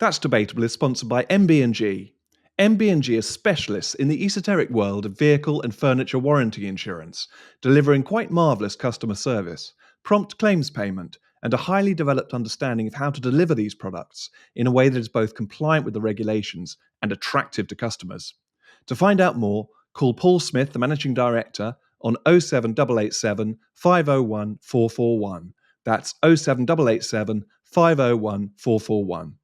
That's Debatable is sponsored by MB&G. MB&G is specialists in the esoteric world of vehicle and furniture warranty insurance, delivering quite marvellous customer service, prompt claims payment, and a highly developed understanding of how to deliver these products in a way that is both compliant with the regulations and attractive to customers. To find out more, call Paul Smith, the Managing Director, on 07887 501 441. That's 07887 501 441.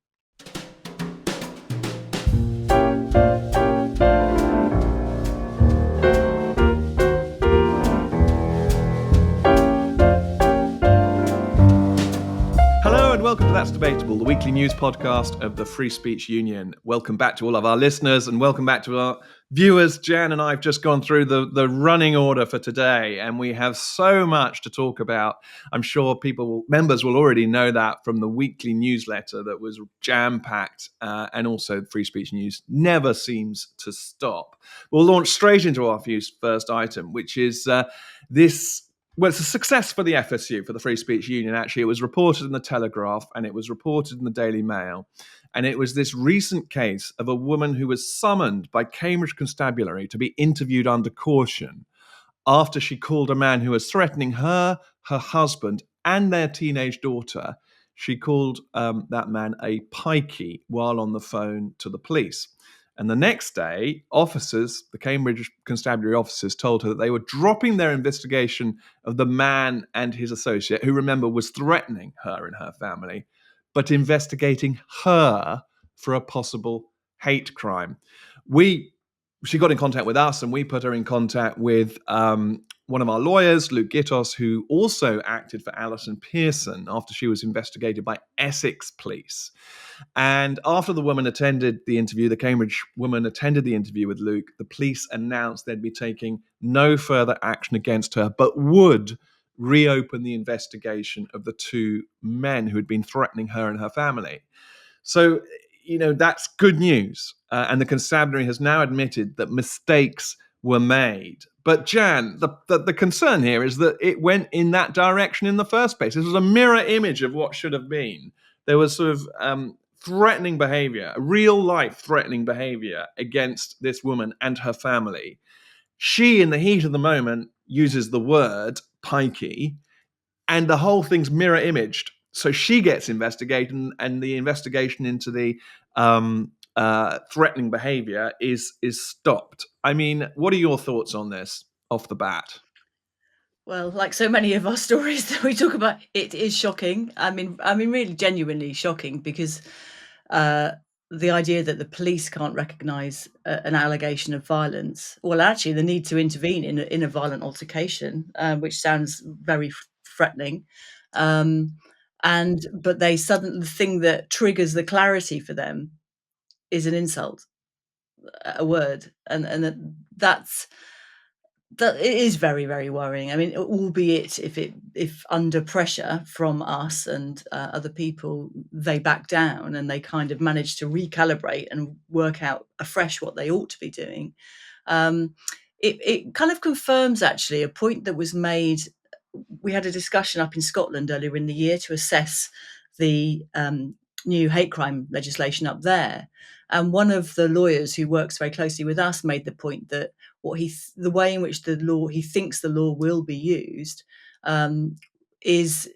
Welcome to That's Debatable, the weekly news podcast of the Free Speech Union. Welcome back to all of our listeners and welcome back to our viewers. Jan and I have just gone through the running order for today, and we have so much to talk about. I'm sure members will already know that from the weekly newsletter that was jam-packed, and also Free Speech News never seems to stop. We'll launch straight into our first item, which is this. Well, it's a success for the FSU, for the Free Speech Union, actually. It was reported in the Telegraph and it was reported in the Daily Mail. And it was this recent case of a woman who was summoned by Cambridge Constabulary to be interviewed under caution after she called a man who was threatening her husband, and their teenage daughter. She called that man a pikey while on the phone to the police. And the next day, the Cambridge Constabulary officers told her that they were dropping their investigation of the man and his associate, who, remember, was threatening her and her family, but investigating her for a possible hate crime. She got in contact with us, and we put her in contact with one of our lawyers, Luke Gittos, who also acted for Alison Pearson after she was investigated by Essex Police. And after the Cambridge woman attended the interview with Luke, the police announced they'd be taking no further action against her, but would reopen the investigation of the two men who had been threatening her and her family. So, that's good news. And the constabulary has now admitted that mistakes were made. But Jan, the concern here is that it went in that direction in the first place. This was a mirror image of what should have been. There was sort of threatening behavior, real life threatening behavior against this woman and her family. She, in the heat of the moment, uses the word pikey, and the whole thing's mirror imaged. So she gets investigated, and the investigation into the threatening behavior is stopped. I mean, what are your thoughts on this off the bat? Well, like so many of our stories that we talk about, it is shocking. I mean, really genuinely shocking, because the idea that the police can't recognise an allegation of violence, well, actually, the need to intervene in a violent altercation, which sounds very threatening. But the thing that triggers the clarity for them is an insult, a word, and that it is very, very worrying. I mean, albeit if under pressure from us and other people, they back down and they kind of manage to recalibrate and work out afresh what they ought to be doing. It kind of confirms actually a point that was made. We had a discussion up in Scotland earlier in the year to assess the new hate crime legislation up there. And one of the lawyers who works very closely with us made the point that the way in which he thinks the law will be used is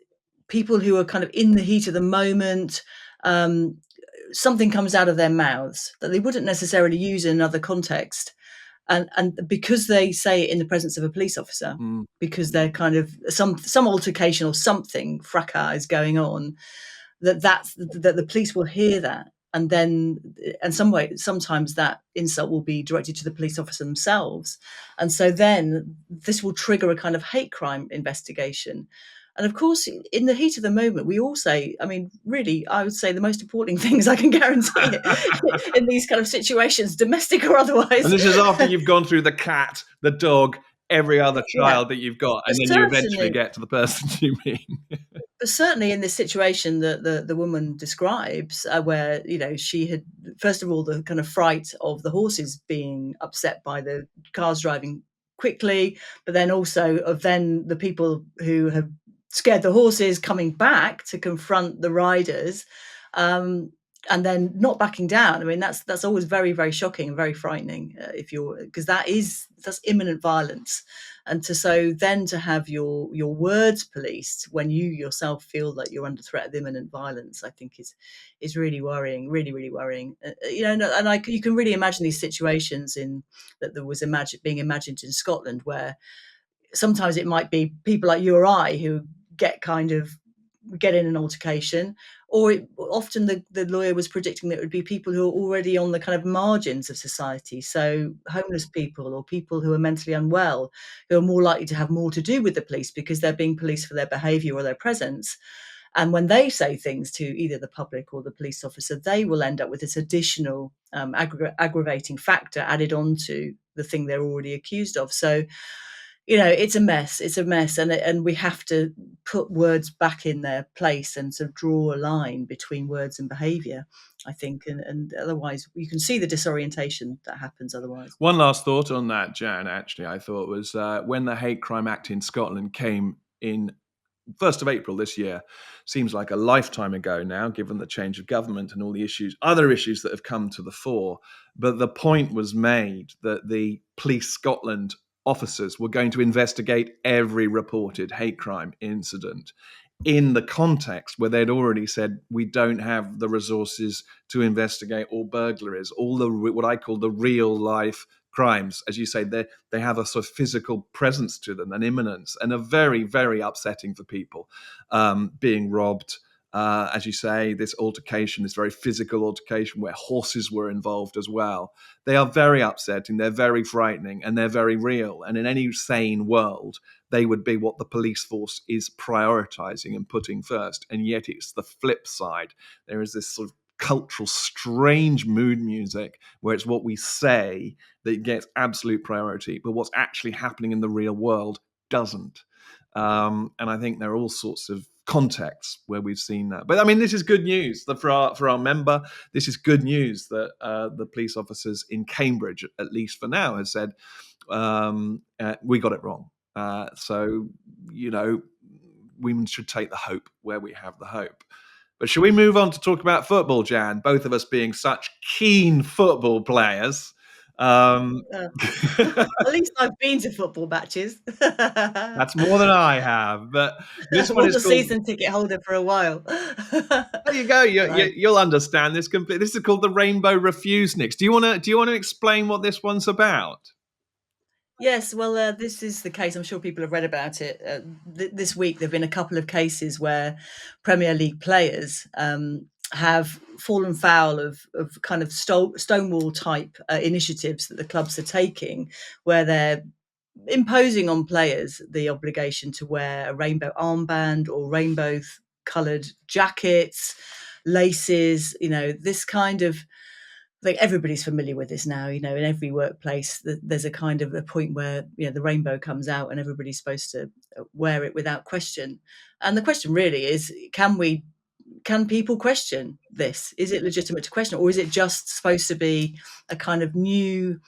people who are kind of in the heat of the moment, something comes out of their mouths that they wouldn't necessarily use in another context. And because they say it in the presence of a police officer, because they're kind of some altercation or something fracas is going on, that the police will hear that, and sometimes that insult will be directed to the police officer themselves, and so then this will trigger a kind of hate crime investigation. And of course, in the heat of the moment, we all say, I mean, really, I would say the most important things I can guarantee in these kind of situations, domestic or otherwise. And this is after you've gone through the cat, the dog, every other child that you've got, and then you eventually get to the person you mean. But certainly in this situation that the woman describes, where, she had, first of all, the kind of fright of the horses being upset by the cars driving quickly, but then also of the people who have scared the horses coming back to confront the riders. and then not backing down. I mean, that's always very, very shocking and very frightening, because that's imminent violence. And to have your words policed when you yourself feel that you're under threat of imminent violence, I think is really worrying, really, really worrying. You can really imagine these situations that there was being imagined in Scotland, where sometimes it might be people like you or I who get in an altercation, or often the lawyer was predicting that it would be people who are already on the kind of margins of society. So homeless people or people who are mentally unwell, who are more likely to have more to do with the police because they're being policed for their behaviour or their presence. And when they say things to either the public or the police officer, they will end up with this additional aggravating factor added on to the thing they're already accused of. So, it's a mess. It's a mess, and we have to put words back in their place and sort of draw a line between words and behaviour, I think, and otherwise you can see the disorientation that happens otherwise. One last thought on that, Jan, actually, I thought was when the Hate Crime Act in Scotland came in 1st of April this year, seems like a lifetime ago now, given the change of government and all the other issues that have come to the fore. But the point was made that the Police Scotland officers were going to investigate every reported hate crime incident in the context where they'd already said, we don't have the resources to investigate all burglaries, all the what I call the real life crimes. As you say, they have a sort of physical presence to them, an imminence, and are very, very upsetting for people. Being robbed, as you say, this very physical altercation where horses were involved as well. They are very upsetting, they're very frightening, and they're very real. And in any sane world, they would be what the police force is prioritizing and putting first. And yet it's the flip side. There is this sort of cultural strange mood music where it's what we say that gets absolute priority, but what's actually happening in the real world doesn't. And I think there are all sorts of contexts where we've seen that. But I mean, this is good news for our member. This is good news that the police officers in Cambridge, at least for now, has said we got it wrong. So we should take the hope where we have the hope. But shall we move on to talk about football, Jan? Both of us being such keen football players. At least I've been to football matches. That's more than I have. But this one is a season ticket holder for a while. There you go. You'll understand this completely. This is called the Rainbow Refuseniks. Do you want to explain what this one's about? Yes, well, this is the case. I'm sure people have read about it. This week, there have been a couple of cases where Premier League players have fallen foul of kind of Stonewall type initiatives that the clubs are taking, where they're imposing on players the obligation to wear a rainbow armband or rainbow coloured jackets, laces, this kind of. I think everybody's familiar with this now. In every workplace, there's a kind of a point where the rainbow comes out and everybody's supposed to wear it without question. And the question really is, can people question this? Is it legitimate to question, or is it just supposed to be a kind of new,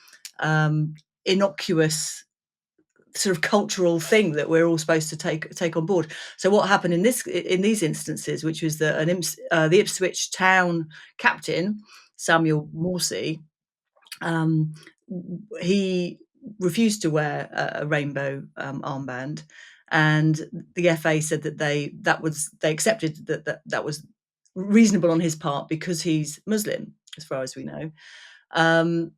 innocuous sort of cultural thing that we're all supposed to take on board? So what happened in these instances, which was the Ipswich Town captain, Sam Morsy, he refused to wear a rainbow armband, and the FA said that they accepted that was reasonable on his part because he's Muslim, as far as we know. Then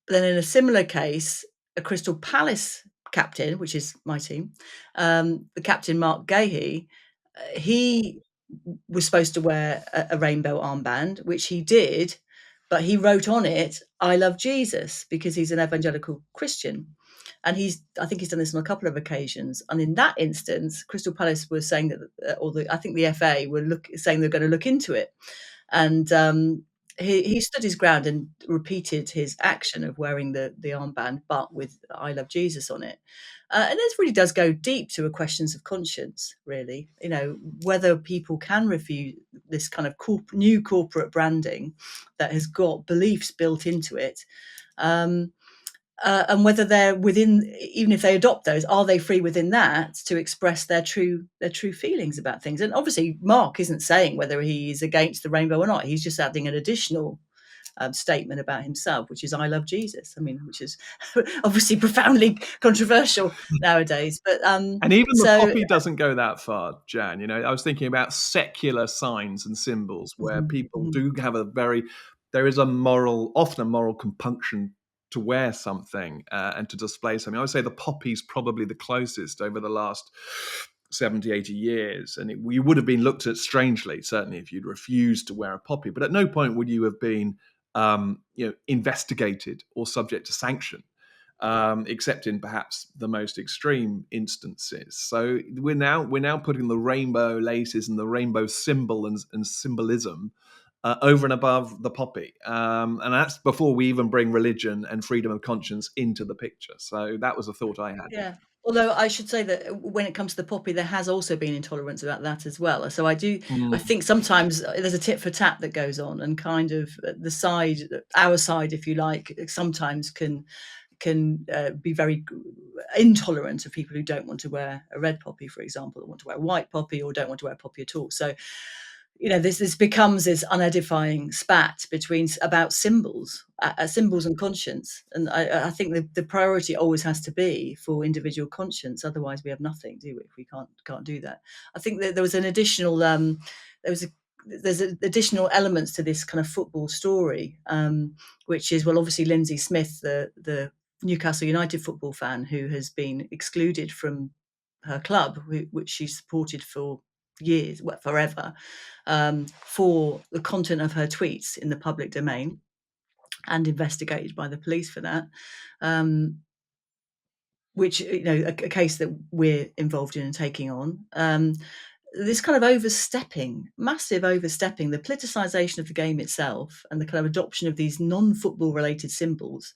in a similar case, a Crystal Palace captain, which is my team, the captain Marc Guéhi, he was supposed to wear a rainbow armband, which he did, but he wrote on it, "I love Jesus," because he's an evangelical Christian. And I think he's done this on a couple of occasions. And in that instance, Crystal Palace was saying that, I think the FA were saying they're going to look into it. And he stood his ground and repeated his action of wearing the armband, but with "I love Jesus" on it. And this really does go deep to questions of conscience, really. Whether people can refuse this kind of new corporate branding that has got beliefs built into it. and whether they're within, even if they adopt those, are they free within that to express their true feelings about things? And obviously, Marc isn't saying whether he's against the rainbow or not. He's just adding an additional statement about himself, which is "I love Jesus." I mean, which is obviously profoundly controversial nowadays. But and even the poppy doesn't go that far, Jan. You know, I was thinking about secular signs and symbols where people do have there is often a moral compunction to wear something and to display something. I would say the poppy's probably the closest over the last 70, 80 years. And you would have been looked at strangely, certainly, if you'd refused to wear a poppy. But at no point would you have been investigated or subject to sanction. Except in perhaps the most extreme instances. So we're now putting the rainbow laces and the rainbow symbol and symbolism over and above the poppy, and that's before we even bring religion and freedom of conscience into the picture. So that was a thought I had. Yeah. Although I should say that when it comes to the poppy, there has also been intolerance about that as well. So I think sometimes there's a tit for tat that goes on, and kind of our side, if you like, sometimes can be very intolerant of people who don't want to wear a red poppy, for example, or want to wear a white poppy, or don't want to wear a poppy at all. So, you know, this becomes this unedifying spat about symbols and conscience. And I think the priority always has to be for individual conscience. Otherwise, we have nothing, do we? If we can't do that. I think that there was an additional there's additional elements to this kind of football story, which is, well, obviously Lindsay Smith, the Newcastle United football fan who has been excluded from her club, which she supported for years, well, forever, for the content of her tweets in the public domain, and investigated by the police for that. Which, you know, a case that we're involved in and taking on. This kind of massive overstepping, the politicization of the game itself, and the kind of adoption of these non-football related symbols.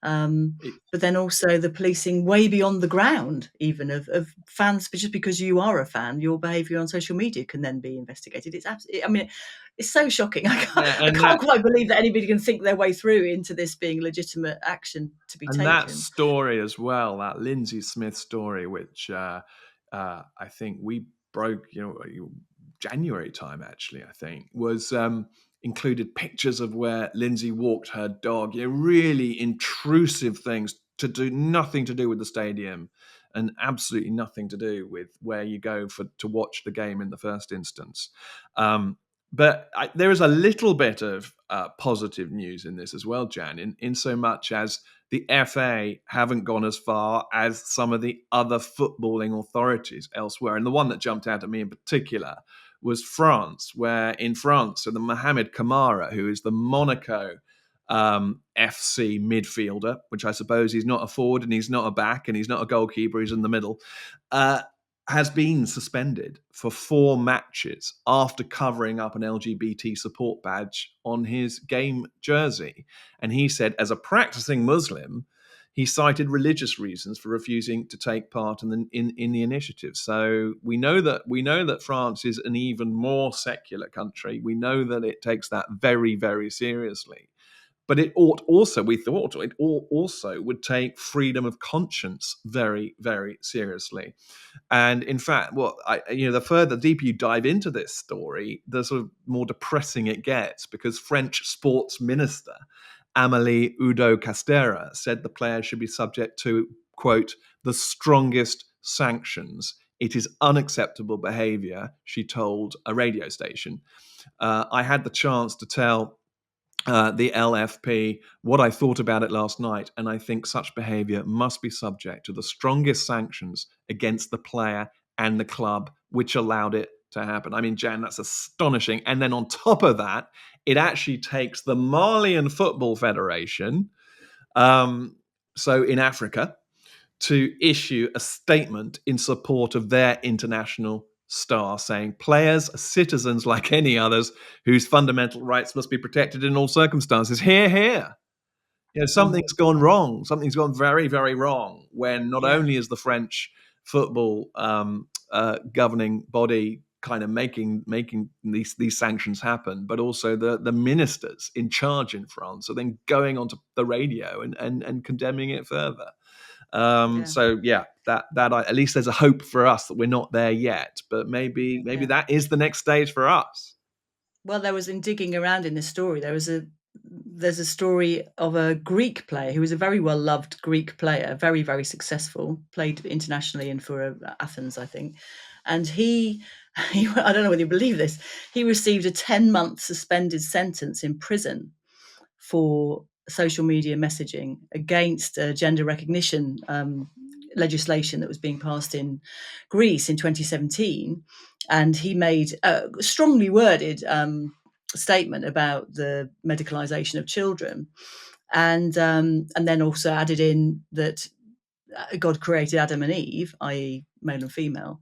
But then also the policing way beyond the ground, even of fans. But just because you are a fan, your behaviour on social media can then be investigated. It's absolutely, I mean, it's so shocking. I can't quite believe that anybody can think their way through into this being legitimate action to be taken. And that story as well, that Lindsay Smith story, which I think we broke, January time, actually, I think, was included pictures of where Lindsay walked her dog, really intrusive things nothing to do with the stadium, and absolutely nothing to do with where you go to watch the game in the first instance. But there is a little bit of positive news in this as well, Jan, in so much as the FA haven't gone as far as some of the other footballing authorities elsewhere. And the one that jumped out at me in particular was France, where in France, so the Mohamed Kamara, who is the Monaco FC midfielder, which I suppose he's not a forward and he's not a back and he's not a goalkeeper, he's in the middle, has been suspended for 4 matches after covering up an LGBT support badge on his game jersey. And he said, as a practicing Muslim, he cited religious reasons for refusing to take part in the initiative. So we know that France is an even more secular country. We know that it takes that very, very seriously. But we thought it also would take freedom of conscience very, very seriously. And in fact, the deeper you dive into this story, the sort of more depressing it gets, because French sports minister Amélie Oudéa-Castéra said the players should be subject to, quote, the strongest sanctions. It is unacceptable behavior, she told a radio station. I had the chance to tell the LFP what I thought about it last night, and I think such behaviour must be subject to the strongest sanctions against the player and the club which allowed it to happen. I mean, Jan, that's astonishing. And then on top of that, it actually takes the Malian Football Federation, so in Africa, to issue a statement in support of their international star, saying players are citizens like any others whose fundamental rights must be protected in all circumstances. Hear, hear. Something's gone wrong. Something's gone very, very wrong when not only is the French football governing body kind of making these sanctions happen, but also the ministers in charge in France are then going onto the radio and condemning it further. So yeah, that at least there's a hope for us that we're not there yet, but maybe that is the next stage for us. Well, there was, in digging around in this story, there's a story of a Greek player who was a very well-loved Greek player, very, very successful, played internationally and for Athens, I think. And he I don't know whether you believe this, he received a 10-month suspended sentence in prison for social media messaging against gender recognition legislation that was being passed in Greece in 2017. And he made a strongly worded statement about the medicalisation of children, and then also added in that God created Adam and Eve, i.e. male and female.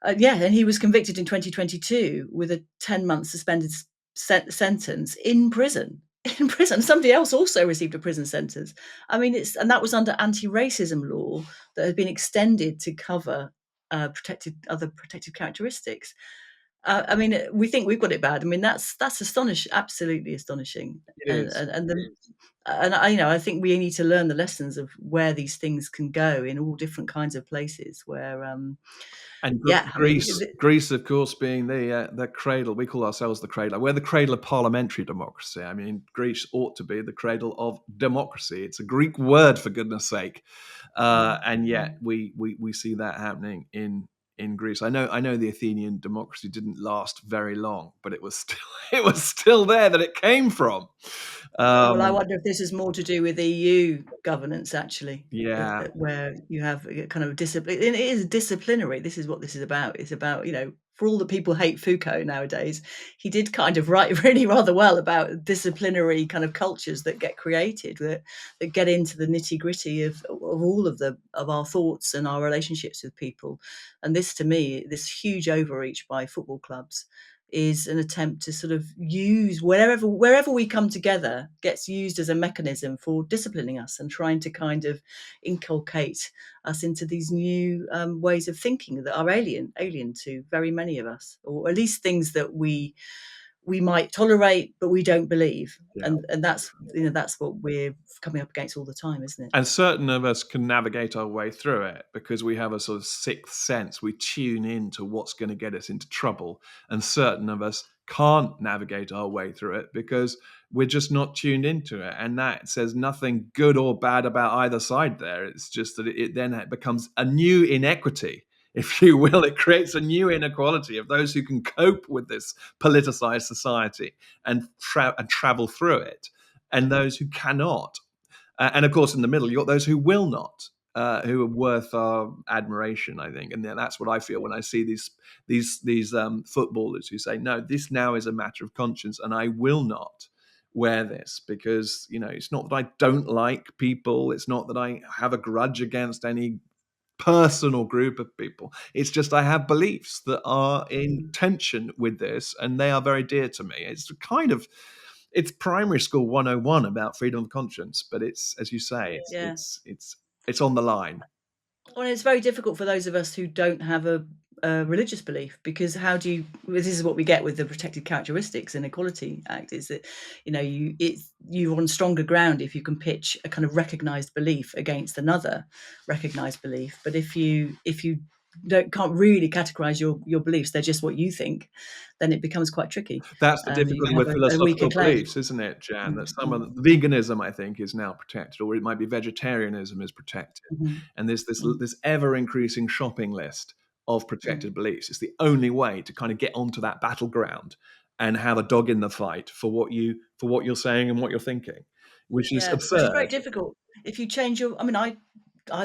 And he was convicted in 2022 with a 10-month suspended sentence in prison. In prison, somebody else also received a prison sentence. I mean, and that was under anti-racism law that had been extended to cover other protected characteristics. I mean, we think we've got it bad. I mean, that's astonishing, absolutely astonishing. It is. I think we need to learn the lessons of where these things can go in all different kinds of places where. And Greece, Greece, of course, being the cradle. We call ourselves the cradle. We're the cradle of parliamentary democracy. I mean, Greece ought to be the cradle of democracy. It's a Greek word, for goodness sake. And yet we see that happening in Greece. I know the Athenian democracy didn't last very long, but it was still there that it came from. Well, I wonder if this is more to do with EU governance, actually. Yeah. Where you have a kind of discipline. It is disciplinary. This is what this is about. It's about, for all the people hate Foucault nowadays, he did kind of write really rather well about disciplinary kind of cultures that get created, that get into the nitty-gritty of all of our thoughts and our relationships with people. And this, to me, this huge overreach by football clubs is an attempt to sort of use wherever we come together gets used as a mechanism for disciplining us and trying to kind of inculcate us into these new ways of thinking that are alien to very many of us, or at least things that we might tolerate but we don't believe. And that's what we're coming up against all the time, isn't it? And certain of us can navigate our way through it because we have a sort of sixth sense. We tune in to what's going to get us into trouble. And certain of us can't navigate our way through it because we're just not tuned into it. And that says nothing good or bad about either side there. It's just that it then becomes a new inequity, if you will. It creates a new inequality of those who can cope with this politicized society and travel through it, and those who cannot. And of course, in the middle, you've got those who will not, who are worth our admiration, I think. And that's what I feel when I see these footballers who say, no, this now is a matter of conscience, and I will not wear this because, it's not that I don't like people. It's not that I have a grudge against any person or group of people. It's just I have beliefs that are in tension with this, and they are very dear to me. It's primary school 101 about freedom of conscience, but it's, as you say, it's on the line. Well, it's very difficult for those of us who don't have a religious belief, because this is what we get with the Protected Characteristics and Equality Act, is that you're on stronger ground if you can pitch a kind of recognised belief against another recognised belief. But if you can't really categorise your beliefs, they're just what you think, then it becomes quite tricky. That's the difficulty with philosophical beliefs, isn't it, Jan? That some of veganism, I think, is now protected, or it might be vegetarianism is protected. And there's this ever increasing shopping list of protected beliefs. It's the only way to kind of get onto that battleground and have a dog in the fight for what you're saying and what you're thinking, which is absurd. It's very difficult if you change your. I mean,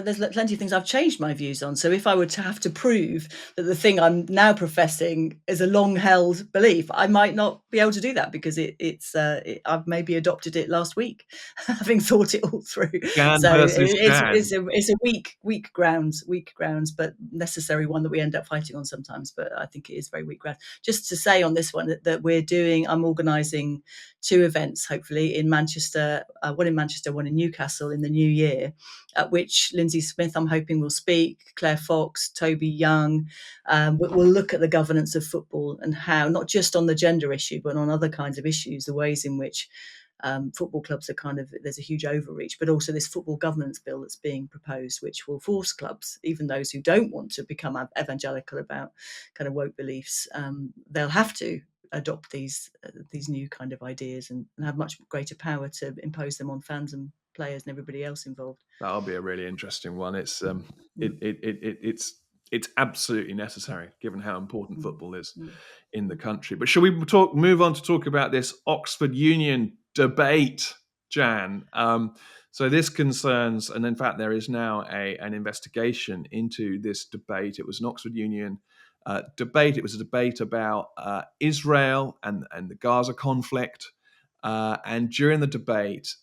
there's plenty of things I've changed my views on. So if I were to have to prove that the thing I'm now professing is a long-held belief, I might not be able to do that because I've maybe adopted it last week, having thought it all through. Jan so versus Jan. It's a weak grounds, but necessary one that we end up fighting on sometimes. But I think it is very weak ground. Just to say on this one that I'm organising 2 events, hopefully in Manchester, one in Manchester, one in Newcastle in the new year, at which which Lindsay Smith, I'm hoping, will speak, Claire Fox, Toby Young. We'll look at the governance of football and how, not just on the gender issue, but on other kinds of issues, the ways in which football clubs are there's a huge overreach, but also this football governance bill that's being proposed, which will force clubs, even those who don't want to become evangelical about kind of woke beliefs, they'll have to adopt these new kind of ideas and have much greater power to impose them on fans and players and everybody else involved. That'll be a really interesting one. It's it's absolutely necessary given how important football is in the country. But shall we move on to talk about this Oxford Union debate, Jan? So this concerns, and in fact there is now an investigation into this debate. It was an Oxford Union debate. It was a debate about Israel and the Gaza conflict. And during the debate,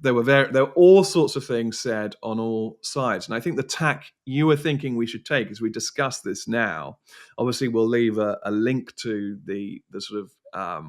there were all sorts of things said on all sides. And I think the tack you were thinking we should take as we discuss this now, obviously we'll leave a link to the sort of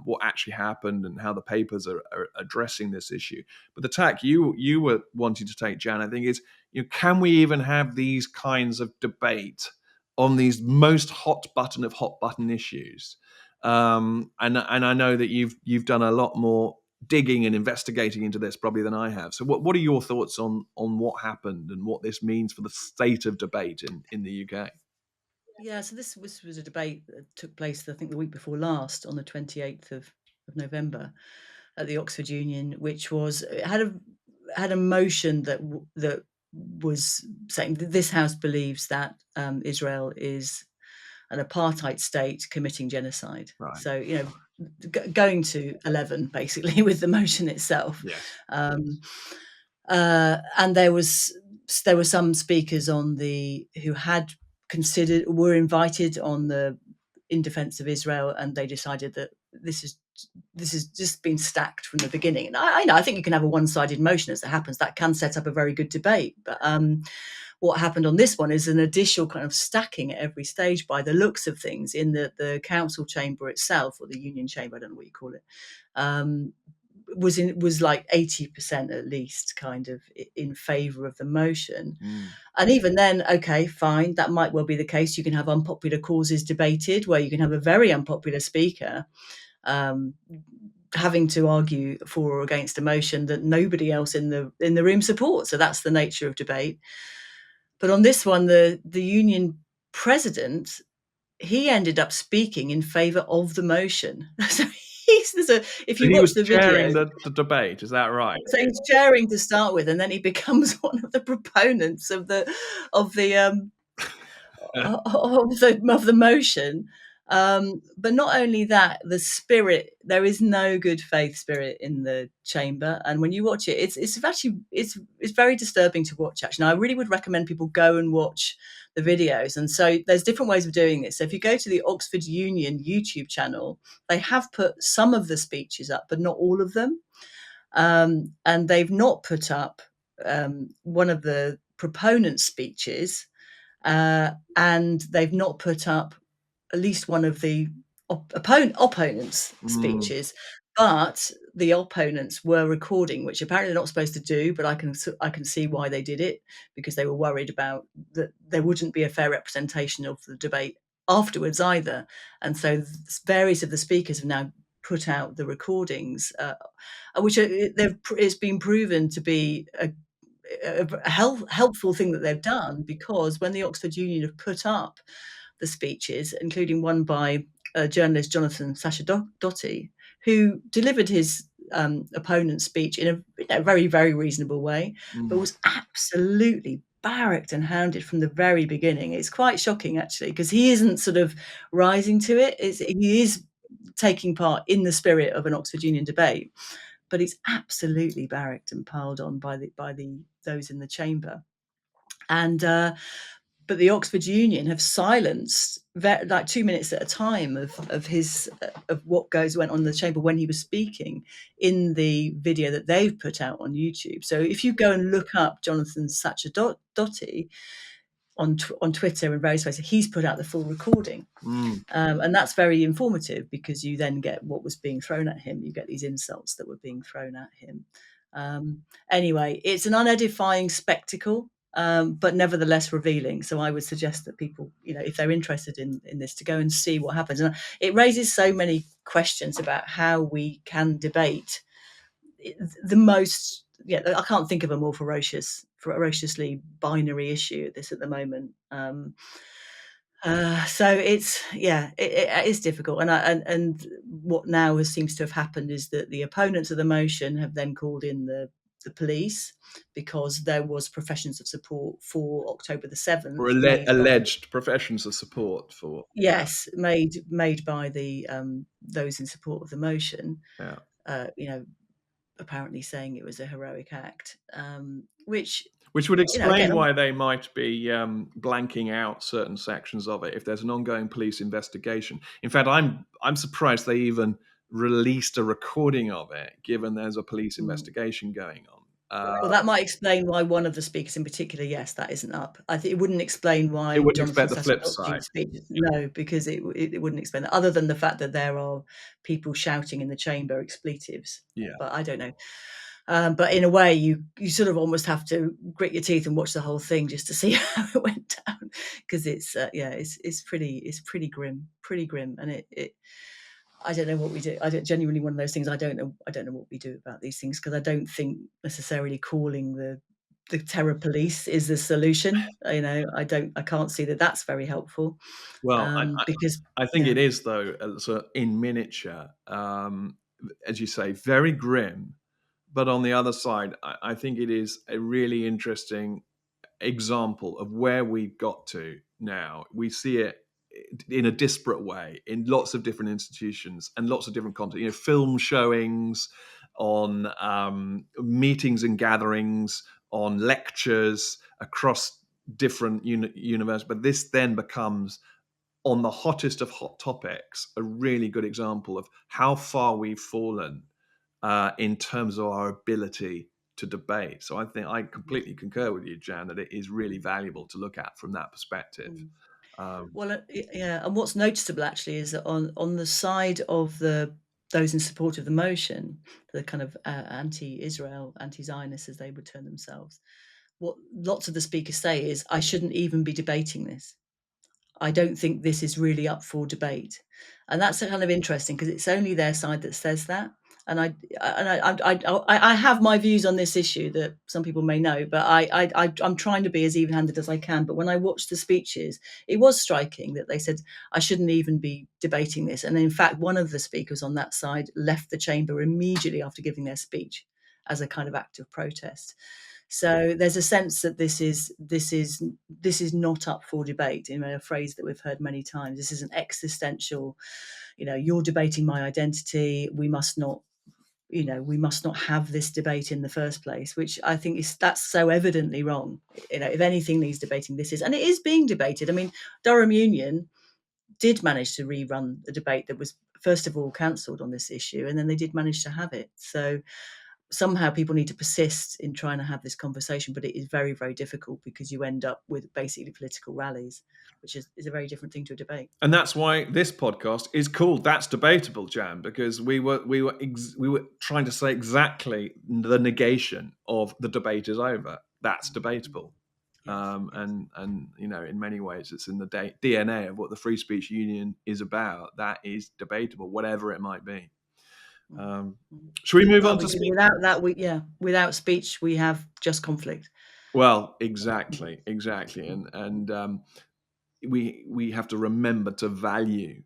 what actually happened and how the papers are addressing this issue. But the tack you were wanting to take, Jan, I think is, can we even have these kinds of debate on these most hot button issues? And I know that you've done a lot more digging and investigating into this probably than I have. So what are your thoughts on what happened and what this means for the state of debate in the UK? Yeah, so this was a debate that took place, I think, the week before last, on the 28th of November, at the Oxford Union, which had a motion that was saying that this House believes that Israel is an apartheid state committing genocide. Right. So, going to 11 basically with the motion itself. Yes. And there were some speakers who were invited in defense of Israel, and they decided that this has just been stacked from the beginning. And I think you can have a one-sided motion as it happens. That can set up a very good debate. But what happened on this one is an additional kind of stacking at every stage by the looks of things in the council chamber itself, or the union chamber, I don't know what you call it, was like 80% at least kind of in favour of the motion. And even then, okay, fine, that might well be the case. You can have unpopular causes debated, where you can have a very unpopular speaker having to argue for or against a motion that nobody else in the room supports. So that's the nature of debate. But on this one, the union president, he ended up speaking in favour of the motion. So if you watch the video, he was chairing the debate. Is that right? So he's chairing to start with, and then he becomes one of the proponents of the motion. But not only that, the spirit, there is no good faith spirit in the chamber. And when you watch it, it's very disturbing to watch, actually. Now, I really would recommend people go and watch the videos. And so there's different ways of doing this. So if you go to the Oxford Union YouTube channel, they have put some of the speeches up, but not all of them. And they've not put up one of the proponents' speeches, and they've not put up at least one of the opponents' speeches. But the opponents were recording, which apparently they're not supposed to do, but I can see why they did it, because they were worried about that there wouldn't be a fair representation of the debate afterwards either. And so various of the speakers have now put out the recordings, which it's been proven to be a helpful thing that they've done, because when the Oxford Union have put up the speeches, including one by journalist Jonathan Sacerdote, who delivered his opponent's speech in a very, very reasonable way, but was absolutely barracked and hounded from the very beginning. It's quite shocking, actually, because he isn't sort of rising to it. He is taking part in the spirit of an Oxford Union debate, but he's absolutely barracked and piled on by those in the chamber. And but the Oxford Union have silenced like 2 minutes at a time of what went on in the chamber when he was speaking in the video that they've put out on YouTube. So if you go and look up Jonathan Sacerdote on Twitter and various places, he's put out the full recording. And that's very informative, because you then get what was being thrown at him. You get these insults that were being thrown at him. Anyway, it's an unedifying spectacle, but nevertheless revealing. So I would suggest that people, if they're interested in this, to go and see what happens. And it raises so many questions about how we can debate the most. I can't think of a more ferociously binary issue at the moment. So it is difficult, and what now seems to have happened is that the opponents of the motion have then called in the police, because there was professions of support for October the 7th Or alleged professions of support for. yes, made by the those in support of the motion. Yeah. Apparently saying it was a heroic act, which would explain again, why they might be blanking out certain sections of it if there's an ongoing police investigation. In fact, I'm surprised they even released a recording of it, given there's a police investigation going on. Well, that might explain why one of the speakers in particular, yes, that isn't up. I think it wouldn't explain why It wouldn't Jonathan expect the flip Sasso's side. speech. No, because it wouldn't explain that, other than the fact that there are people shouting in the chamber expletives. Yeah. But I don't know. But in a way, you sort of almost have to grit your teeth and watch the whole thing just to see how it went down, because it's pretty grim, and it I don't know what we do. I don't, genuinely, one of those things. I don't know what we do about these things, because I don't think necessarily calling the terror police is the solution. I can't see that that's very helpful. Well, because I think it is, though, so in miniature, as you say, very grim. But on the other side, I think it is a really interesting example of where we've got to now. We see it in a disparate way in lots of different institutions and lots of different content. Film showings, on meetings and gatherings, on lectures across different universities. But this then becomes, on the hottest of hot topics, a really good example of how far we've fallen in terms of our ability to debate. So I think I completely concur with you, Jan, that it is really valuable to look at from that perspective. And what's noticeable actually is that on the side of those in support of the motion, the kind of anti-Israel, anti-Zionists, as they would term themselves, what lots of the speakers say is, I shouldn't even be debating this. I don't think this is really up for debate. And that's kind of interesting, because it's only their side that says that. And I have my views on this issue that some people may know, but I'm trying to be as even-handed as I can. But when I watched the speeches, it was striking that they said, I shouldn't even be debating this. And in fact, one of the speakers on that side left the chamber immediately after giving their speech, as a kind of act of protest. So there's a sense that this is not up for debate. A phrase that we've heard many times. This is an existential. You're debating my identity. We must not have this debate in the first place, which I think that's so evidently wrong. If anything needs debating, this is, and it is being debated. I mean, Durham Union did manage to rerun the debate that was first of all cancelled on this issue, and then they did manage to have it. So somehow people need to persist in trying to have this conversation, but it is very, very difficult, because you end up with basically political rallies, which is a very different thing to a debate. And that's why this podcast is called That's Debatable, Jan, because we were trying to say exactly the negation of the debate is over. That's debatable. Yes. And in many ways, it's in the DNA of what the Free Speech Union is about. That is debatable, whatever it might be. Should we move on to speech? Without speech, we have just conflict. Well, exactly, and we have to remember to value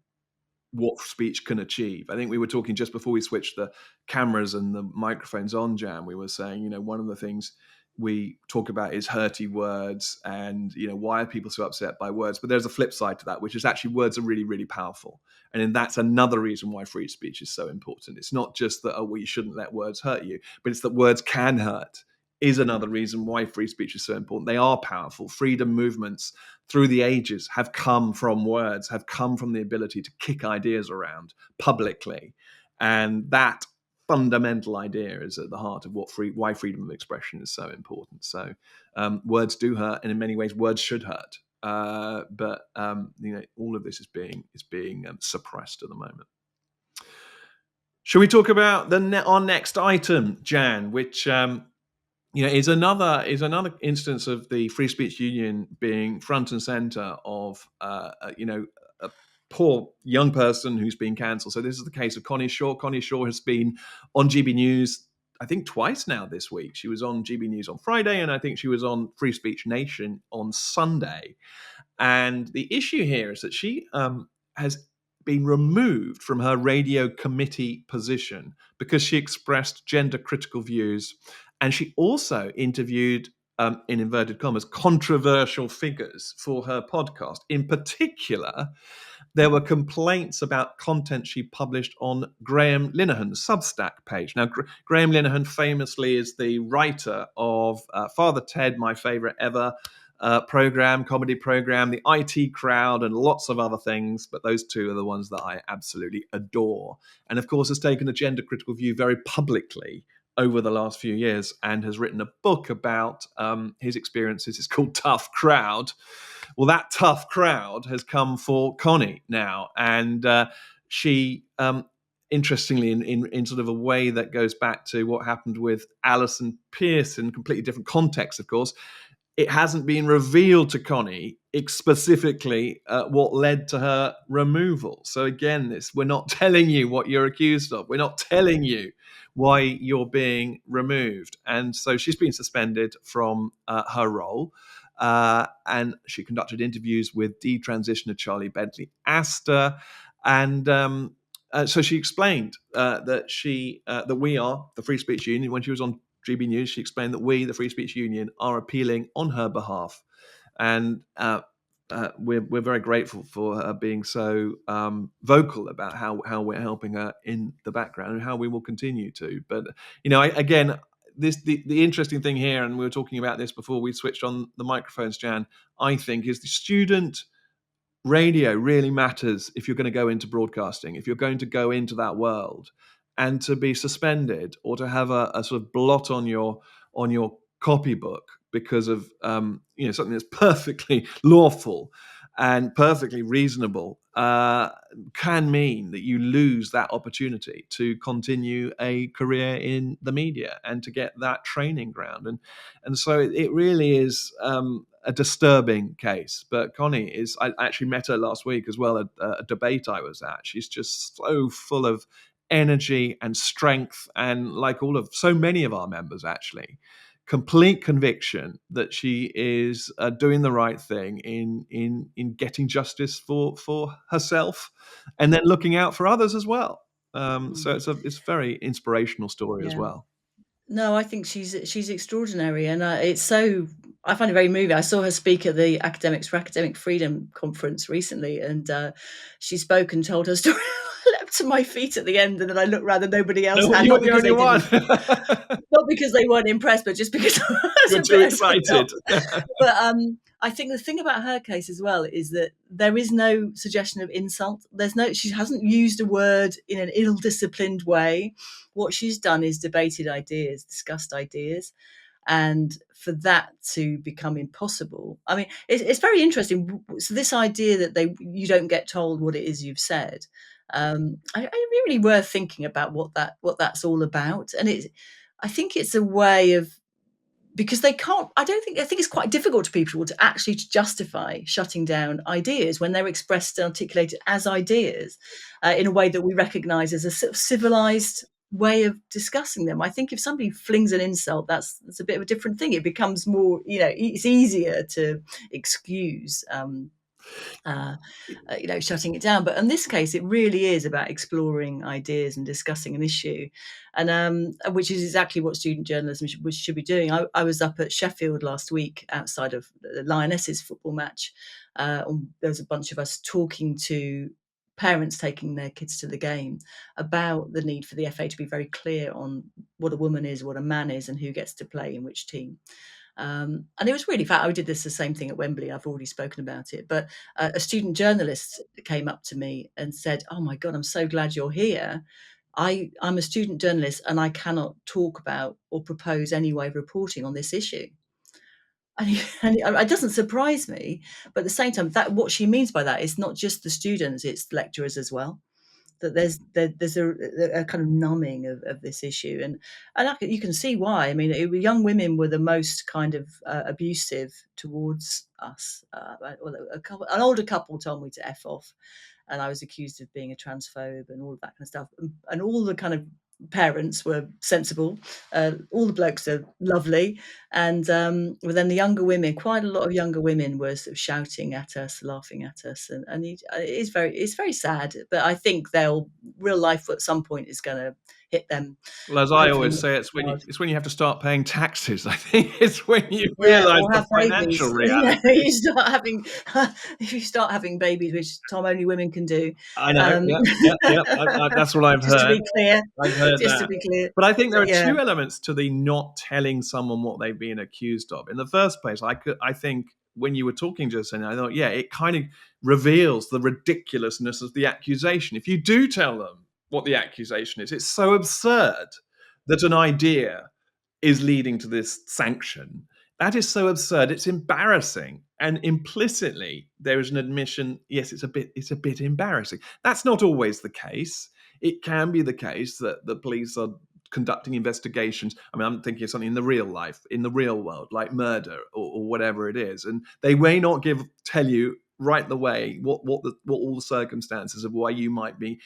what speech can achieve. I think we were talking just before we switched the cameras and the microphones on, Jan. We were saying, one of the things we talk about is hurty words, and why are people so upset by words? But there's a flip side to that, which is actually words are really, really powerful, and that's another reason why free speech is so important. It's not just that we shouldn't let words hurt you, but it's that words can hurt. Is another reason why free speech is so important. They are powerful. Freedom movements through the ages have come from words, have come from the ability to kick ideas around publicly, and that fundamental idea is at the heart of why freedom of expression is so important. So words do hurt, and in many ways words should hurt. But all of this is being suppressed at the moment. Shall we talk about our next item, Jan, which is another instance of the Free Speech Union being front and centre of a poor young person who's been cancelled. So this is the case of Connie Shaw. Connie Shaw has been on GB News, I think, twice now this week. She was on GB News on Friday, and I think she was on Free Speech Nation on Sunday. And the issue here is that she has been removed from her radio committee position because she expressed gender critical views. And she also interviewed, in inverted commas, controversial figures for her podcast. In particular, there were complaints about content she published on Graham Linehan's Substack page. Now, Graham Linehan famously is the writer of Father Ted, my favorite ever comedy program, the IT Crowd, and lots of other things. But those two are the ones that I absolutely adore. And of course, has taken a gender critical view very publicly over the last few years and has written a book about his experiences. It's called Tough Crowd. Well, that tough crowd has come for Connie now. And she, interestingly, in sort of a way that goes back to what happened with Alison Pierce in a completely different context, of course, it hasn't been revealed to Connie specifically what led to her removal. So again, we're not telling you what you're accused of. We're not telling you why you're being removed. And so she's been suspended from her role. And she conducted interviews with detransitioner Charlie Bentley Astor. And so she explained that we are the Free Speech Union. When she was on GB News, she explained that we, the Free Speech Union, are appealing on her behalf. And we're very grateful for her being so vocal about how we're helping her in the background and how we will continue to. But, the interesting thing here, and we were talking about this before we switched on the microphones, Jan, I think, is the student radio really matters if you're going to go into broadcasting, if you're going to go into that world. And to be suspended or to have a sort of blot on your copybook because of something that's perfectly lawful and perfectly reasonable can mean that you lose that opportunity to continue a career in the media and to get that training ground. And so it really is a disturbing case. But Connie I actually met her last week as well at a debate I was at. She's just so full of energy and strength, and like so many of our members, actually, complete conviction that she is doing the right thing in getting justice for herself, and then looking out for others as well. So it's a very inspirational story as well. No, I think she's extraordinary, and I find it very moving. I saw her speak at the Academics for Academic Freedom conference recently, and she spoke and told her story. I leapt to my feet at the end, and then I looked round and nobody else had. You're the only one. Not because they weren't impressed, but just because I was You're too excited. But I think the thing about her case as well is that there is no suggestion of insult. She hasn't used a word in an ill-disciplined way. What she's done is debated ideas, discussed ideas. And for that to become impossible, I mean, it's very interesting. So this idea that you don't get told what it is you've said, really worth thinking about what that's all about. And I think it's a way of, because they can't, I think it's quite difficult for people to actually justify shutting down ideas when they're expressed and articulated as ideas in a way that we recognise as a sort of civilised way of discussing them. I think if somebody flings an insult, that's a bit of a different thing. It becomes more, it's easier to excuse shutting it down. But in this case, it really is about exploring ideas and discussing an issue, and which is exactly what student journalism should be doing. I was up at Sheffield last week outside of the Lionesses football match. There was a bunch of us talking to parents taking their kids to the game about the need for the FA to be very clear on what a woman is, what a man is, and who gets to play in which team. And it was really fun. I did the same thing at Wembley. I've already spoken about it. But a student journalist came up to me and said, "Oh my God, I'm so glad you're here. I'm a student journalist and I cannot talk about or propose any way of reporting on this issue." And it doesn't surprise me. But at the same time, what she means by that is not just the students, it's lecturers as well. that there's a kind of numbing of this issue, and you can see why. I mean, young women were the most kind of abusive towards us. An older couple told me to F off, and I was accused of being a transphobe and all of that kind of stuff. And all the kind of parents were sensible. All the blokes are lovely, and but then the younger women, quite a lot of younger women, were sort of shouting at us, laughing at us, and it's very sad. But I think real life at some point is going to hit them. Well, as I Hopefully always not say, too hard. it's when you have to start paying taxes. I think it's when you Yeah, realise or the have financial babies. reality. You start having if you start having babies, which only women can do. I know. Um, Yeah. That's what I've just to heard. be clear, I've heard just to that. be clear. But I think there are Yeah. two elements to the not telling someone what they've been accused of. In the first place, I think when you were talking just then, I thought, yeah, it kind of reveals the ridiculousness of the accusation. If you do tell them what the accusation is, it's so absurd that an idea is leading to this sanction. That is so absurd. It's embarrassing. And implicitly, there is an admission, yes, it's a bit embarrassing. That's not always the case. It can be the case that the police are conducting investigations. I mean, I'm thinking of something in the real life, in the real world, like murder or whatever it is. And they may not tell you right the way what all the circumstances of why you might be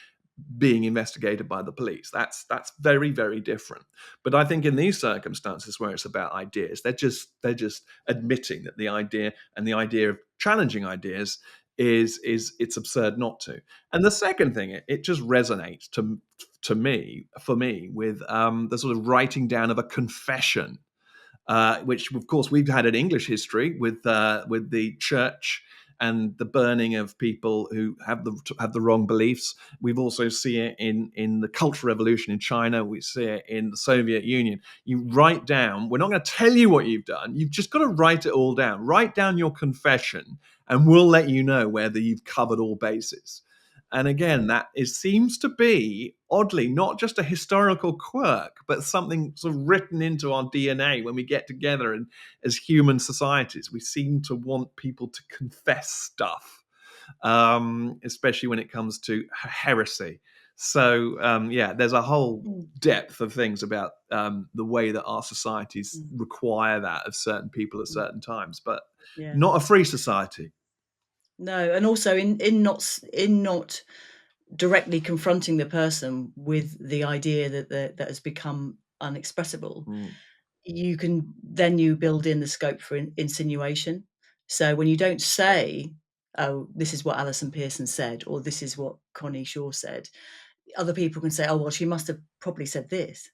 being investigated by the police. That's very, very different. But I think in these circumstances where it's about ideas, they're just admitting that the idea of challenging ideas is it's absurd not to. And the second thing, it just resonates for me with the sort of writing down of a confession, which of course we've had in English history with the church and the burning of people who have the wrong beliefs. We've also seen it in the Cultural Revolution in China. We see it in the Soviet Union. You write down. We're not going to tell you what you've done. You've just got to write it all down. Write down your confession, and we'll let you know whether you've covered all bases. And again, seems to be, oddly, not just a historical quirk, but something sort of written into our DNA when we get together. And as human societies, we seem to want people to confess stuff, especially when it comes to heresy. So, there's a whole depth of things about the way that our societies require that of certain people at certain times, but not a free society. No, and also in not directly confronting the person with the idea that has become unexpressible, you build in the scope for insinuation. So when you don't say, "Oh, this is what Alison Pearson said," or "This is what Connie Shaw said," other people can say, "Oh, well, she must have probably said this.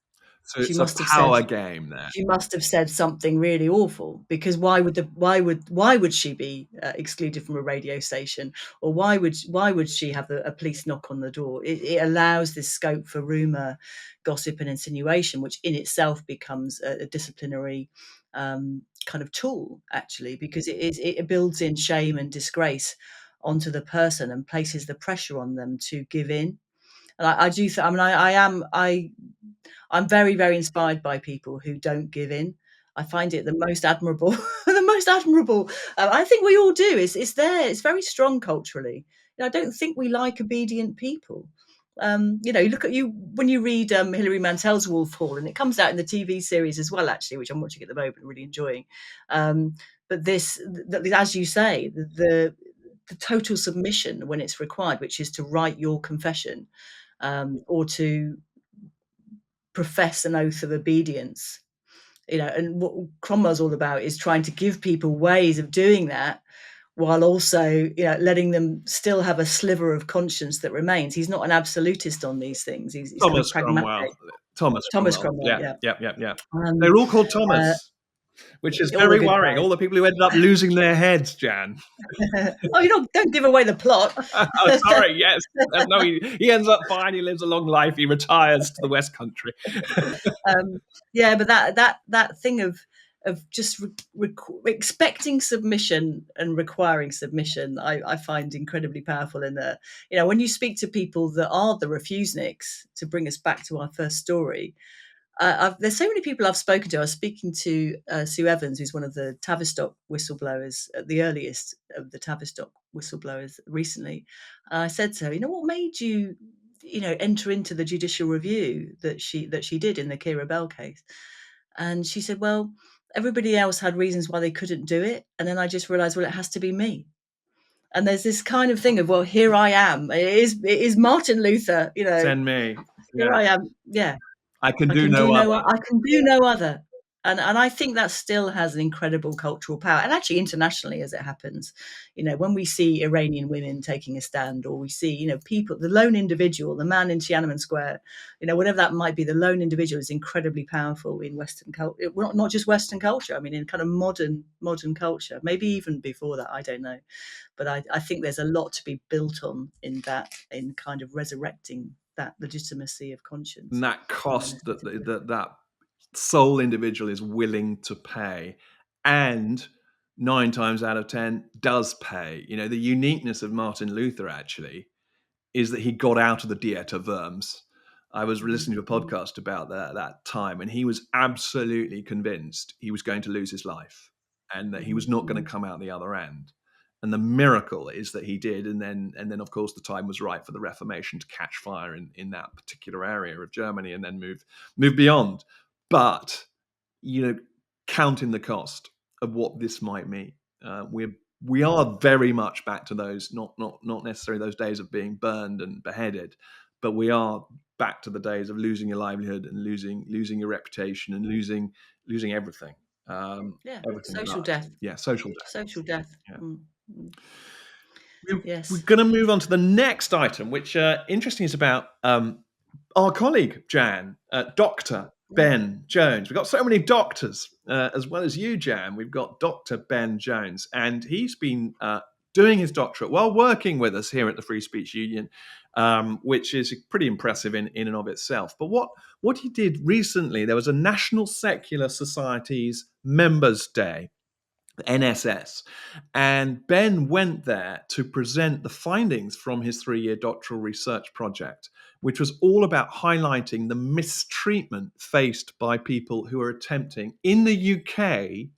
So She it's a must have said power game there. she must have said something really awful, because why would she be excluded from a radio station, or why would she have a police knock on the door?" It allows this scope for rumor, gossip, and insinuation, which in itself becomes a disciplinary kind of tool, actually, because it builds in shame and disgrace onto the person and places the pressure on them to give in. And I do. I mean, I'm very, very inspired by people who don't give in. I find it the most admirable, the most admirable. I think we all do. It's there. It's very strong culturally. I don't think we like obedient people. You look at when you read Hilary Mantel's Wolf Hall, and it comes out in the TV series as well, actually, which I'm watching at the moment, really enjoying. But as you say, the total submission when it's required, which is to write your confession, or to profess an oath of obedience, and what Cromwell's all about is trying to give people ways of doing that, while also, letting them still have a sliver of conscience that remains. He's not an absolutist on these things. He's kind of Thomas pragmatic. Cromwell. Thomas Cromwell, Yeah. yeah. They're all called Uh, Thomas, which is all the very good worrying. guys. All the people who ended up losing their heads, Jan. Oh, don't give away the plot. Oh, sorry, yes. No, he ends up fine. He lives a long life. He retires to the West Country. But that thing of just expecting submission and requiring submission, I find incredibly powerful. In when you speak to people that are the Refuseniks, to bring us back to our first story, there's so many people I've spoken to. I was speaking to Sue Evans, who's one of the Tavistock whistleblowers, the earliest of the Tavistock whistleblowers recently. And I said to her, what made you enter into the judicial review that she did in the Kira Bell case. And she said, well, everybody else had reasons why they couldn't do it. And then I just realized, well, it has to be me. And there's this kind of thing of, well, here I am. It is Martin Luther, Send me. here I am. Yeah. I can do no other. I can do no other. And I think that still has an incredible cultural power, and actually internationally, as it happens, when we see Iranian women taking a stand, or we see, people, the lone individual, the man in Tiananmen Square, whatever that might be, the lone individual is incredibly powerful in Western culture. Well, not just Western culture. I mean, in kind of modern culture, maybe even before that, I don't know. But I think there's a lot to be built on in kind of resurrecting that legitimacy of conscience. And that cost that sole individual is willing to pay, and 9 times out of 10 does pay. The uniqueness of Martin Luther actually is that he got out of the Dieta Worms. I was listening to a podcast about that time, and he was absolutely convinced he was going to lose his life and that he was not going to come out the other end. And the miracle is that he did, and then of course the time was right for the Reformation to catch fire in that particular area of Germany, and then move beyond. But counting the cost of what this might mean, we are very much back to those not necessarily those days of being burned and beheaded, but we are back to the days of losing your livelihood and losing your reputation and losing everything. Everything social death. Yeah, social death. Social death. Yeah. Yes. We're going to move on to the next item, which interesting is about our colleague Jan, Dr. Ben Jones. We've got so many doctors as well as you, Jan. We've got Dr. Ben Jones, and he's been doing his doctorate while working with us here at the Free Speech Union, which is pretty impressive in and of itself. But what he did recently, there was a National Secular Societies Members' Day, NSS, and Ben went there to present the findings from his 3-year doctoral research project, which was all about highlighting the mistreatment faced by people who are attempting in the UK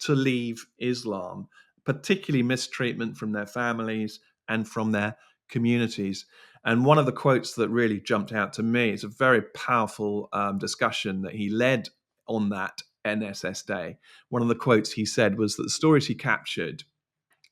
to leave Islam, particularly mistreatment from their families and from their communities. And one of the quotes that really jumped out to me is a very powerful discussion that he led on that NSS Day. One of the quotes he said was that the stories he captured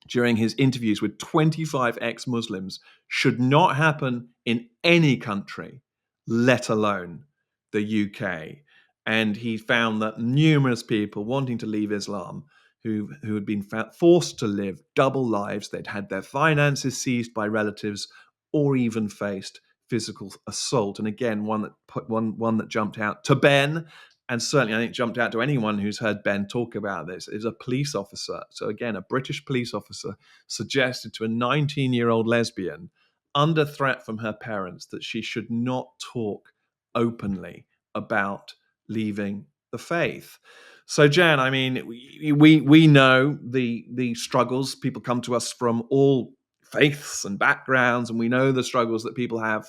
during his interviews with 25 ex-Muslims should not happen in any country, let alone the UK. And he found that numerous people wanting to leave Islam who had been forced to live double lives, they'd had their finances seized by relatives or even faced physical assault. And again, one that jumped out to Ben, and certainly I think jumped out to anyone who's heard Ben talk about this, is a police officer. So again, a British police officer suggested to a 19-year-old lesbian under threat from her parents that she should not talk openly about leaving the faith. So Jan, I mean, we know the struggles. People come to us from all faiths and backgrounds, and we know the struggles that people have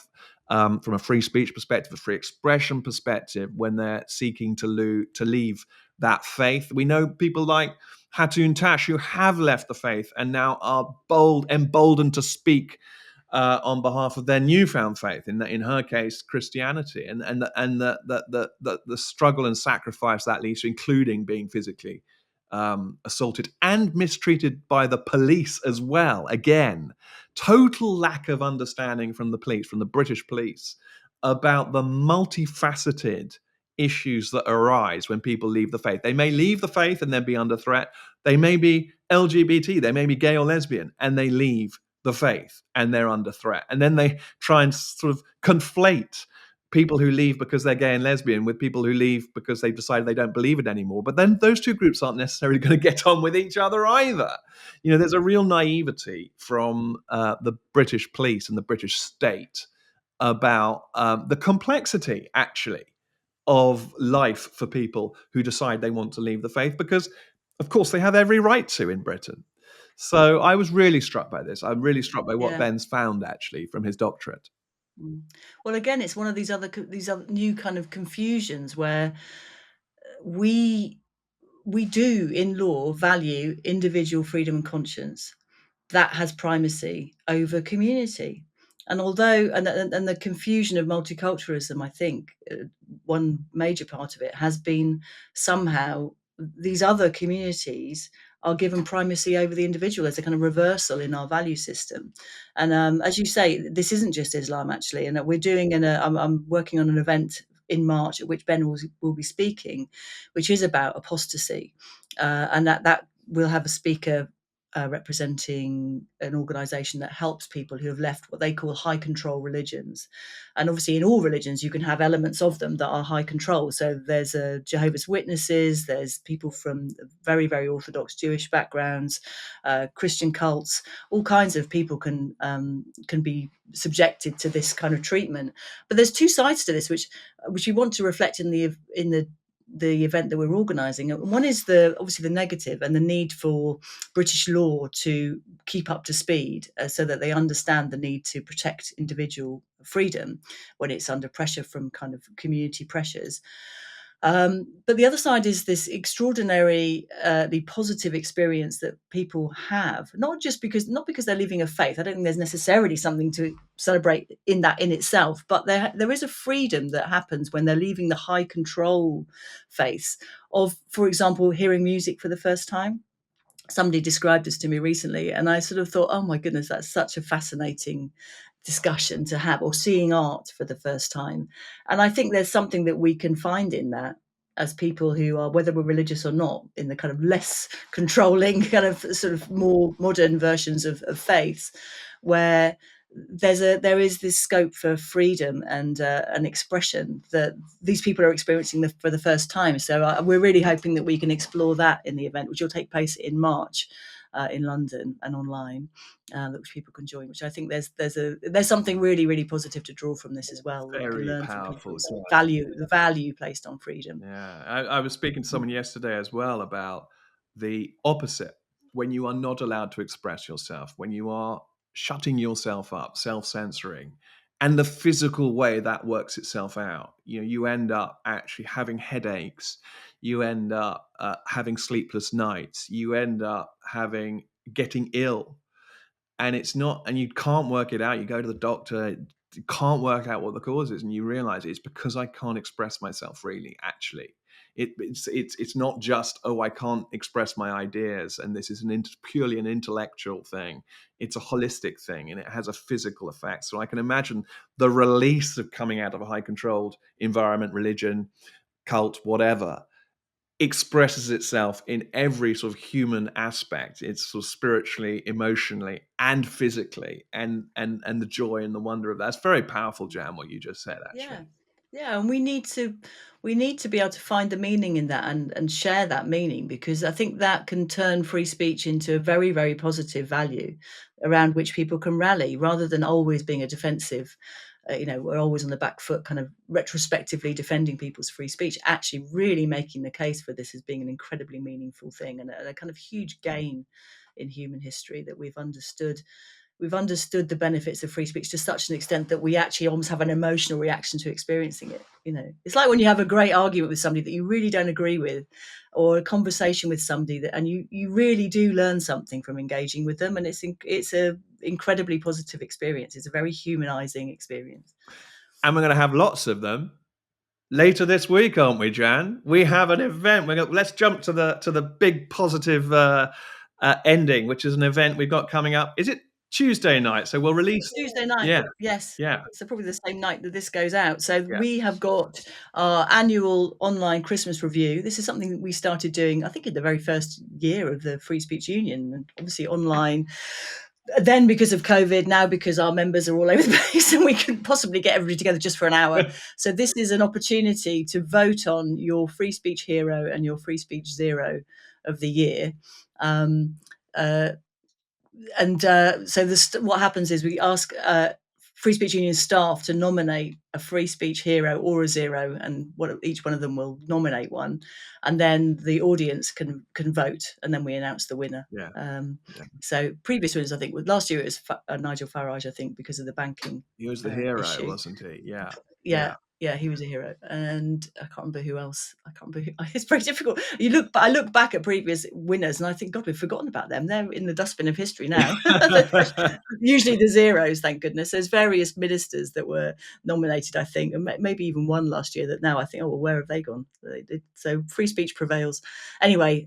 from a free speech perspective, a free expression perspective, when they're seeking to leave that faith. We know people like Hatun Tash who have left the faith and now are emboldened to speak on behalf of their newfound faith, in her case, Christianity, and the struggle and sacrifice that leads to, including being physically assaulted and mistreated by the police as well. Again, total lack of understanding from the police, from the British police, about the multifaceted issues that arise when people leave the faith. They may leave the faith and then be under threat. They may be LGBT, they may be gay or lesbian, and they leave the faith and they're under threat. And then they try and sort of conflate people who leave because they're gay and lesbian with people who leave because they've decided they don't believe it anymore. But then those two groups aren't necessarily going to get on with each other either. There's a real naivety from the British police and the British state about the complexity, actually, of life for people who decide they want to leave the faith, because, of course, they have every right to in Britain. So I was really struck by this. I'm really struck by what Ben's found, actually, from his doctorate. Well, again, it's one of these other new kind of confusions where we do, in law, value individual freedom and conscience. That has primacy over community. And although and the confusion of multiculturalism, I think one major part of it has been somehow these other communities are given primacy over the individual. There's a kind of reversal in our value system. And as you say, this isn't just Islam, actually. And we're doing I'm working on an event in March at which Ben will be speaking, which is about apostasy. And that will have a speaker representing an organisation that helps people who have left what they call high control religions. And obviously in all religions you can have elements of them that are high control. So there's Jehovah's Witnesses, there's people from very, very Orthodox Jewish backgrounds, Christian cults, all kinds of people can be subjected to this kind of treatment. But there's two sides to this which we want to reflect in the event that we're organising. One is obviously the negative and the need for British law to keep up to speed so that they understand the need to protect individual freedom when it's under pressure from kind of community pressures. But the other side is this extraordinary, the positive experience that people have, not because they're leaving a faith. I don't think there's necessarily something to celebrate in that in itself, but there is a freedom that happens when they're leaving the high control faiths of, for example, hearing music for the first time. Somebody described this to me recently, and I sort of thought, oh my goodness, that's such a fascinating discussion to have, or seeing art for the first time. And I think there's something that we can find in that as people who are, whether we're religious or not, in the kind of less controlling, kind of sort of more modern versions of faiths, where there is this scope for freedom and an expression that these people are experiencing for the first time. So we're really hoping that we can explore that in the event, which will take place in March in London and online, which people can join. Which I think there's something really, really positive to draw from this as well. That we can learn from people's the value placed on freedom. Yeah, I was speaking to someone yesterday as well about the opposite. When you are not allowed to express yourself, when you are shutting yourself up, self-censoring, and the physical way that works itself out, you end up actually having headaches, you end up having sleepless nights, you end up getting ill, and you can't work it out. You go to the doctor, you can't work out what the cause is, and you realize it's because I can't express myself freely. Actually, it's not just, oh, I can't express my ideas, and this is purely an intellectual thing. It's a holistic thing, and it has a physical effect. So I can imagine the release of coming out of a high controlled environment, religion, cult, whatever, expresses itself in every sort of human aspect. It's sort of spiritually, emotionally, and physically, and the joy and the wonder of that. It's very powerful, Jan, what you just said, actually. Yeah, and we need to be able to find the meaning in that and share that meaning, because I think that can turn free speech into a very, very positive value around which people can rally, rather than always being a defensive. We're always on the back foot, kind of retrospectively defending people's free speech. Actually, really making the case for this as being an incredibly meaningful thing and a kind of huge gain in human history, that we've understood the benefits of free speech to such an extent that we actually almost have an emotional reaction to experiencing it. It's like when you have a great argument with somebody that you really don't agree with, or a conversation with somebody and you really do learn something from engaging with them, and it's a incredibly positive experience. It's a very humanizing experience. And we're going to have lots of them later this week, aren't we, Jan? We have an event. Let's jump to the big positive ending, which is an event we've got coming up. Is it Tuesday night? So we'll release Tuesday night. Yeah. Yes. Yeah. So probably the same night that this goes out. So we have got our annual online Christmas review. This is something that we started doing, I think, in the very first year of the Free Speech Union, and obviously online. Then because of COVID, now because our members are all over the place and we couldn't possibly get everybody together just for an hour. So this is an opportunity to vote on your free speech hero and your free speech zero of the year. So what happens is we ask Free Speech Union staff to nominate a free speech hero or a zero, and each one of them will nominate one, and then the audience can vote, and then we announce the winner. So previous winners, I think, last year it was Nigel Farage, I think, because of the banking. He was the hero, issue. wasn't he? Yeah. Yeah, he was a hero, and I can't remember who else. I can't remember. It's very difficult. I look back at previous winners, and I think, God, we've forgotten about them. They're in the dustbin of history now. Usually the zeros, thank goodness. There's various ministers that were nominated, I think, and maybe even one last year. That now I think, oh well, where have they gone? So free speech prevails. Anyway,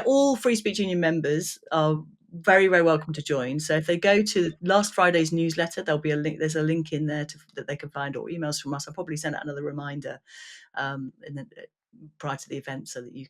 all Free Speech Union members are very, very welcome to join. So if they go to last Friday's newsletter, there'll be a link. There's a link in there that they can find, or emails from us. I'll probably send out another reminder prior to the event, so that you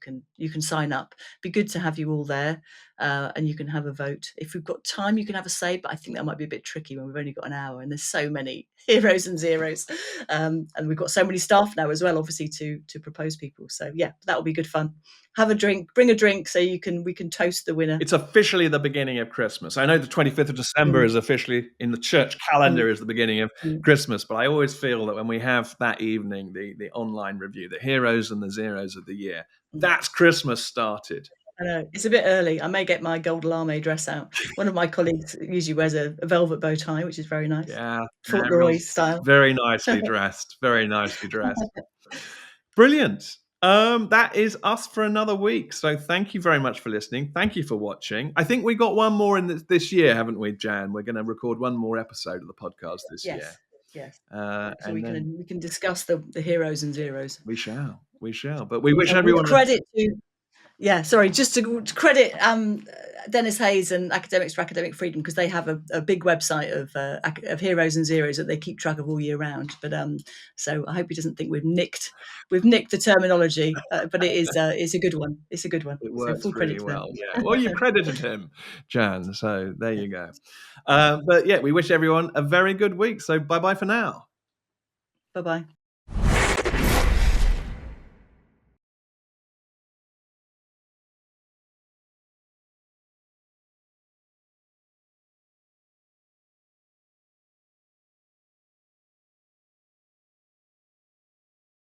can sign up. Be good to have you all there, and you can have a vote. If we've got time, you can have a say, but I think that might be a bit tricky when we've only got an hour and there's so many heroes and zeros, and we've got so many staff now as well, obviously, to propose people. So yeah, that'll be good fun. Have a drink, bring a drink, so we can toast the winner. It's officially the beginning of Christmas. I know the 25th of December is officially in the church calendar is the beginning of Christmas, but I always feel that when we have that evening, the online review, the heroes and the zeros of the year, that's Christmas started. I know, it's a bit early. I may get my gold lame dress out. One of my colleagues usually wears a velvet bow tie, which is very nice. Yeah, Fauntleroy style. Very nicely dressed. Very nicely dressed. Brilliant. That is us for another week. So thank you very much for listening. Thank you for watching. I think we got one more in this year, haven't we, Jan? We're going to record one more episode of the podcast this year. Yes. So we can discuss the heroes and zeros. We shall. But we wish everyone credit to. Yeah, sorry, just to credit Dennis Hayes and Academics for Academic Freedom, because they have a big website of heroes and zeros that they keep track of all year round. But so I hope he doesn't think we've nicked the terminology, but it's a good one. It's a good one. It works really well. Yeah. Well, you credited him, Jan. So there you go. But yeah, we wish everyone a very good week. So bye-bye for now. Bye-bye.